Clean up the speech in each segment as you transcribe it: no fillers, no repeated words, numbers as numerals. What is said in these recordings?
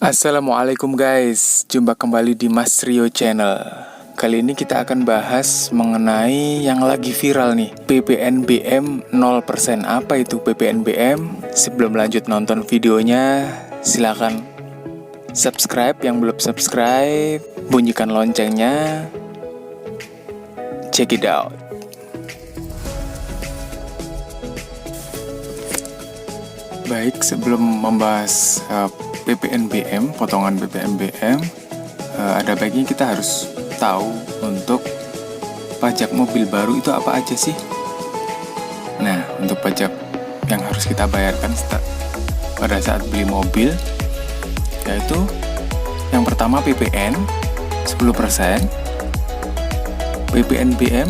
Assalamualaikum guys, jumpa kembali di Mas Rio Channel. Kali ini kita akan bahas mengenai yang lagi viral nih, PPNBM 0%. Apa itu PPNBM? Sebelum lanjut nonton videonya, silakan subscribe yang belum subscribe, bunyikan loncengnya. Check it out. Baik, sebelum membahas PPNBM, potongan PPNBM, ada baiknya kita harus tahu untuk pajak mobil baru itu apa aja sih. Nah, untuk pajak yang harus kita bayarkan pada saat beli mobil, yaitu yang pertama PPN 10%, PPNBM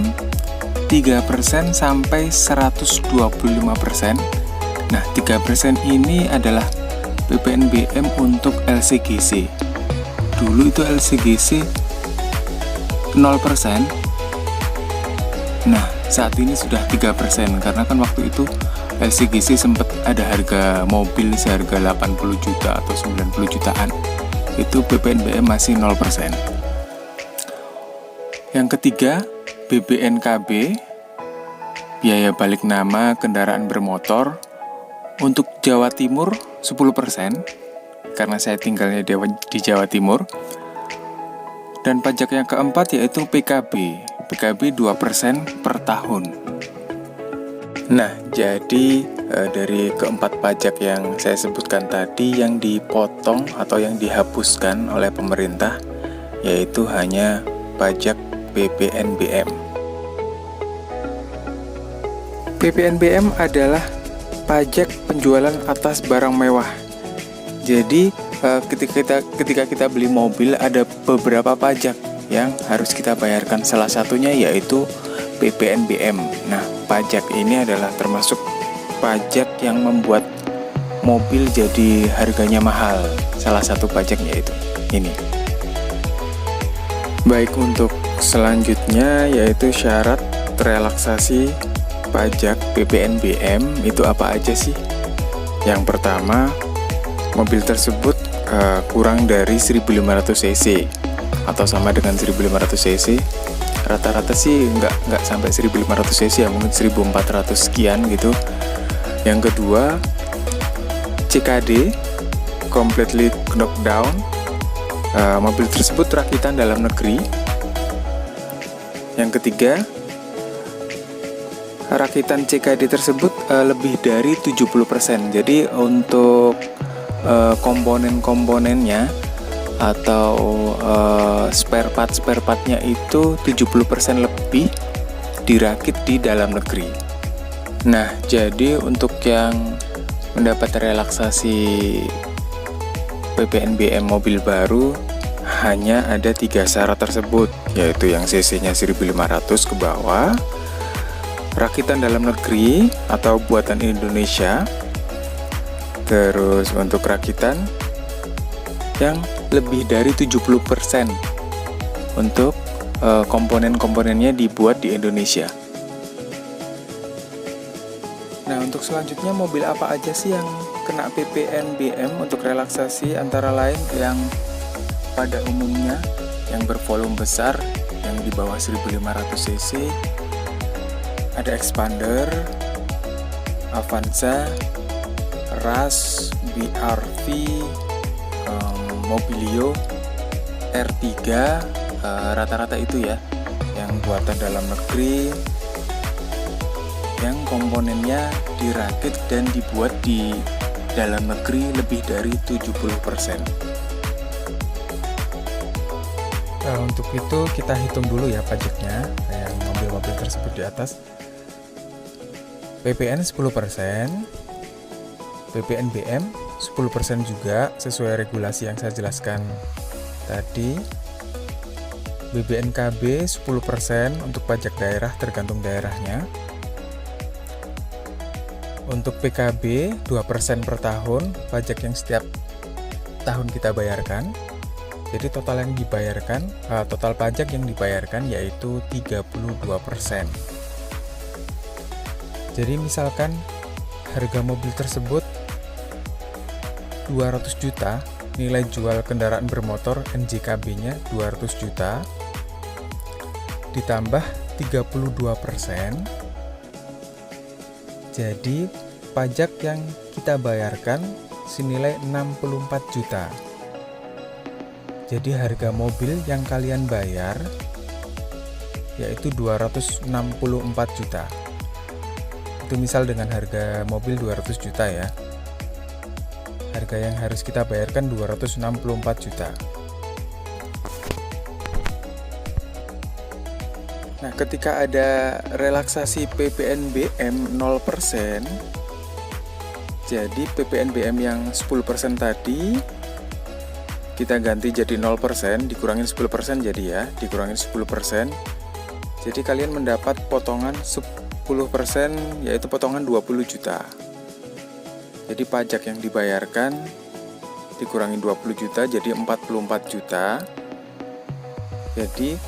3% sampai 125%. Nah, 3% ini adalah PPNBM untuk LCGC. Dulu itu LCGC 0%. Nah, saat ini sudah 3% karena kan waktu itu LCGC sempat ada harga mobil seharga 80 juta atau 90 jutaan. Itu PPNBM masih 0%. Yang ketiga, BBNKB, biaya balik nama kendaraan bermotor. Untuk Jawa Timur 10%, karena saya tinggalnya di Jawa Timur. Dan pajak yang keempat yaitu PKB 2% per tahun. Nah, jadi dari keempat pajak yang saya sebutkan tadi, yang dipotong atau yang dihapuskan oleh pemerintah yaitu hanya pajak PPNBM. PPNBM adalah pajak penjualan atas barang mewah. Jadi ketika kita beli mobil ada beberapa pajak yang harus kita bayarkan. Salah satunya yaitu PPNBM. Nah, pajak ini adalah termasuk pajak yang membuat mobil jadi harganya mahal. Salah satu pajaknya itu ini. Baik, untuk selanjutnya yaitu syarat relaksasi pajak PPNBM itu apa aja sih? Yang pertama, mobil tersebut kurang dari 1500 cc atau sama dengan 1500 cc. Rata-rata sih nggak sampai 1500 cc ya, mungkin 1400 sekian gitu. Yang kedua, CKD completely knocked down. Mobil tersebut rakitan dalam negeri. Yang ketiga, rakitan CKD tersebut lebih dari 70%. Jadi untuk komponen-komponennya atau spare partnya itu 70% lebih dirakit di dalam negeri. Nah, jadi untuk yang mendapat relaksasi PPNBM mobil baru hanya ada 3 syarat tersebut, yaitu yang cc-nya 1500 ke bawah, rakitan dalam negeri atau buatan Indonesia, terus untuk rakitan yang lebih dari 70% untuk komponen-komponennya dibuat di Indonesia. Nah, untuk selanjutnya mobil apa aja sih yang kena PPNBM untuk relaksasi? Antara lain yang pada umumnya yang bervolume besar yang di bawah 1500 cc, ada Expander, Avanza, Rush, BRV, Mobilio, R3, rata-rata itu ya, yang buatan dalam negeri, yang komponennya dirakit dan dibuat di dalam negeri lebih dari 70%. Untuk itu kita hitung dulu ya pajaknya, yang mobil-mobil tersebut di atas. PPN 10%, PPNBM 10% juga sesuai regulasi yang saya jelaskan tadi. BBNKB 10% untuk pajak daerah tergantung daerahnya. Untuk PKB 2% per tahun, pajak yang setiap tahun kita bayarkan. Jadi total pajak yang dibayarkan yaitu 32%. Jadi misalkan harga mobil tersebut 200 juta, nilai jual kendaraan bermotor NJKB-nya 200 juta, ditambah 32%, jadi pajak yang kita bayarkan senilai 64 juta. Jadi harga mobil yang kalian bayar yaitu 264 juta. Itu misal dengan harga mobil 200 juta ya. Harga yang harus kita bayarkan 264 juta. Nah, ketika ada relaksasi PPNBM 0%, jadi PPNBM yang 10% tadi kita ganti jadi 0%, dikurangin 10% jadi ya, dikurangin 10%. Jadi kalian mendapat potongan 10%, yaitu potongan 20 juta. Jadi pajak yang dibayarkan dikurangi 20 juta jadi 44 juta. Jadi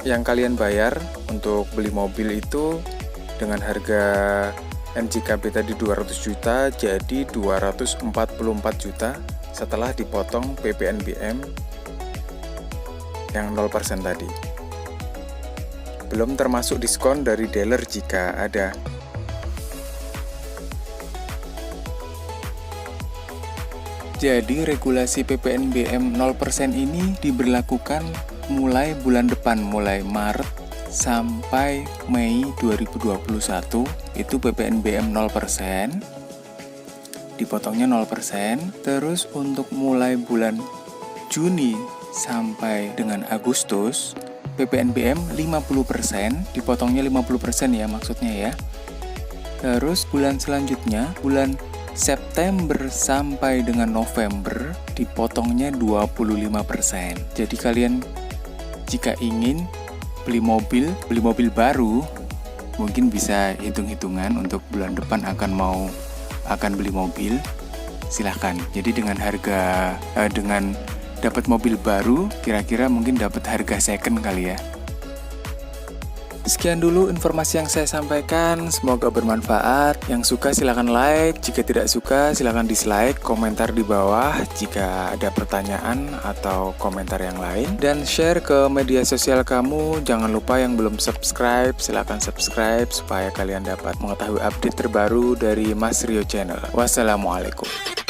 yang kalian bayar untuk beli mobil itu dengan harga NJKB tadi 200 juta jadi 244 juta setelah dipotong PPNBM yang 0% tadi. Belum termasuk diskon dari dealer jika ada. Jadi regulasi PPNBM 0% ini diberlakukan mulai bulan depan, mulai Maret sampai Mei 2021. Itu PPNBM 0%, dipotongnya 0%. Terus untuk mulai bulan Juni sampai dengan Agustus, PPNBM 50%, dipotongnya 50% ya maksudnya ya. Terus bulan selanjutnya, bulan September sampai dengan November, dipotongnya 25%. Jadi kalian jika ingin beli mobil baru, mungkin bisa hitung-hitungan untuk bulan depan akan beli mobil, silahkan. Jadi dengan dengan dapat mobil baru, kira-kira mungkin dapat harga second kali ya. Sekian dulu informasi yang saya sampaikan, semoga bermanfaat. Yang suka silahkan like, jika tidak suka silahkan dislike, komentar di bawah jika ada pertanyaan atau komentar yang lain. Dan share ke media sosial kamu, jangan lupa yang belum subscribe, silahkan subscribe supaya kalian dapat mengetahui update terbaru dari Mas Rio Channel. Wassalamualaikum.